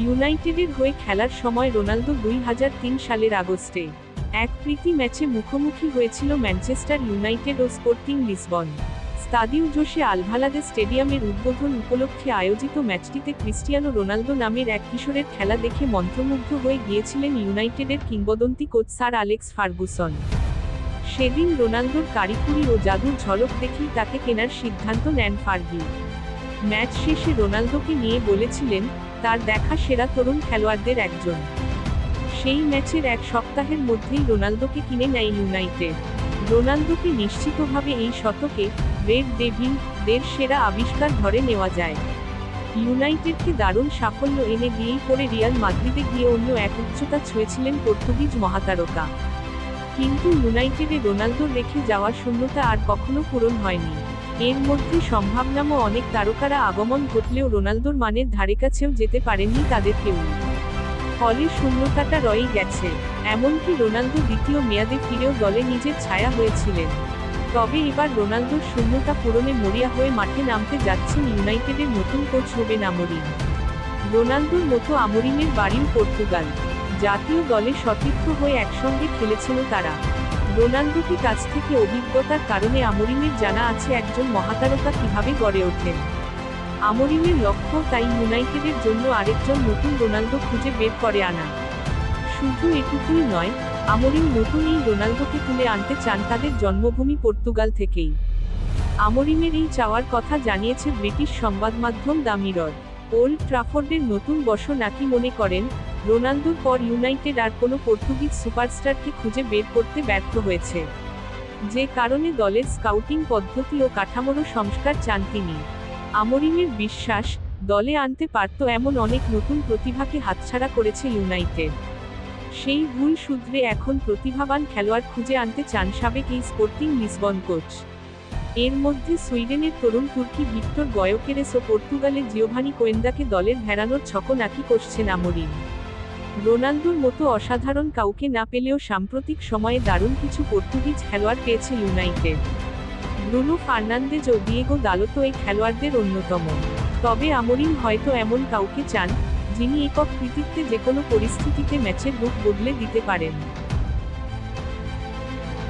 ইউনাইটেডের হয়ে খেলার সময় রোনালদো 2003 সালের আগস্টে এক প্রীতি ম্যাচে মুখোমুখি হয়েছিল ম্যানচেস্টার ইউনাইটেড ও স্পোর্টিং লিসবন। স্তাদিউ জোসে আলভালাদে স্টেডিয়ামের উদ্বোধন উপলক্ষে আয়োজিত ম্যাচটিতে ক্রিস্টিয়ানো রোনালদো নামের এক কিশোরের খেলা দেখে মন্ত্রমুগ্ধ হয়ে গিয়েছিলেন ইউনাইটেডের কিংবদন্তি কোচ স্যার অ্যালেক্স ফার্গুসন। সেদিন রোনালদোর কারিকুরি ও জাদুর ঝলক দেখেই তাকে কেনার সিদ্ধান্ত নেন ফার্গি। ম্যাচ শেষে রোনালদোকে নিয়ে বলেছিলেন, তার দেখা সেরা তরুণ খেলোয়াড়দের একজন। সেই ম্যাচের এক সপ্তাহের মধ্যেই রোনালদোকে কিনে নেয় ইউনাইটেড। রোনালদোকে নিশ্চিতভাবে এই শতকে রেড ডেভিল-দের সেরা আবিষ্কার ধরে নেওয়া যায়। ইউনাইটেডকে দারুণ সাফল্য এনে দিয়েই পরে রিয়াল মাদ্রিদে গিয়ে অন্য এক উচ্চতা ছুঁয়েছিলেন পর্তুগিজ মহাতারকা। কিন্তু ইউনাইটেডে রোনালদোর রেখে যাওয়ার শূন্যতা আর কখনো পূরণ হয়নি। এর মধ্যে সম্ভাবনাময় অনেক তারকারা আগমন ঘটলেও রোনালদোর মানের ধারেকাছেও যেতে পারেননি তাদের কেউ। ফলে শূন্যতাটা রয়েই গেছে। এমনকি রোনালদো দ্বিতীয় মেয়াদে ফিরেও দলে নিজের ছায়া হয়েছিলেন। তবে এবার রোনালদোর শূন্যতা পূরণে মরিয়া হয়ে মাঠে নামতে যাচ্ছেন ইউনাইটেডের নতুন কোচ রুবেন আমোরিম। রোনালদোর মতো আমোরিমের বাড়িও পর্তুগাল। জাতীয় দলে সতীর্থ হয়ে একসঙ্গে খেলেছিল তারা। রোনালদোকে কাছ থেকে অভিজ্ঞতার কারণে আমোরিমের জানা আছে একজন মহাতারকা কিভাবে গড়ে ওঠেন। আমোরিমের লক্ষ্য তাই ইউনাইটেডের জন্য আরেকজন নতুন রোনালদো খুঁজে বের করে আনা। শুধু এটুকুই নয়, আমোরিম নতুন এই রোনালদোকে তুলে আনতে চান তাদের জন্মভূমি পর্তুগাল থেকেই। আমোরিমের এই চাওয়ার কথা জানিয়েছে ব্রিটিশ সংবাদমাধ্যম দ্য মিরর। ওল্ড ট্রাফোর্ডের নতুন বর্ষ নাকি মনে করেন, রোনালদোর পর ইউনাইটেড আর কোনো পর্তুগিজ সুপারস্টারকে খুঁজে বের করতে ব্যর্থ হয়েছে। যে কারণে দলের স্কাউটিং পদ্ধতি ও কাঠামোরও সংস্কার চান তিনি। আমোরিমের বিশ্বাস, দলে আনতে পারত এমন অনেক নতুন প্রতিভাকে হাতছাড়া করেছে ইউনাইটেড। সেই ভুল শুধরে এখন প্রতিভাবান খেলোয়াড় খুঁজে আনতে চান সাবেক এই স্পোর্টিং লিসবন কোচ। এর মধ্যে সুইডেনের তরুণ তুর্কি ভিক্টর গয়োকেরেস ও পর্তুগালের জিওভানি কোয়েন্দাকে দলের ভেড়ানোর ছকো নাকি কষছেন আমোরিম। রোনালদোর মতো অসাধারণ কাউকে না পেলেও সাম্প্রতিক সময়ে দারুণ কিছু পর্তুগিজ খেলোয়াড় পেয়েছে ইউনাইটেড। ব্রুনো ফার্নান্দেজ ও দিয়েগো দালোতো এই খেলোয়াড়দের অন্যতম। তবে আমোরিম হয়তো এমন কাউকে চান, যিনি একক কৃতিত্বে যেকোনো পরিস্থিতিতে ম্যাচের রূপ বদলে দিতে পারেন।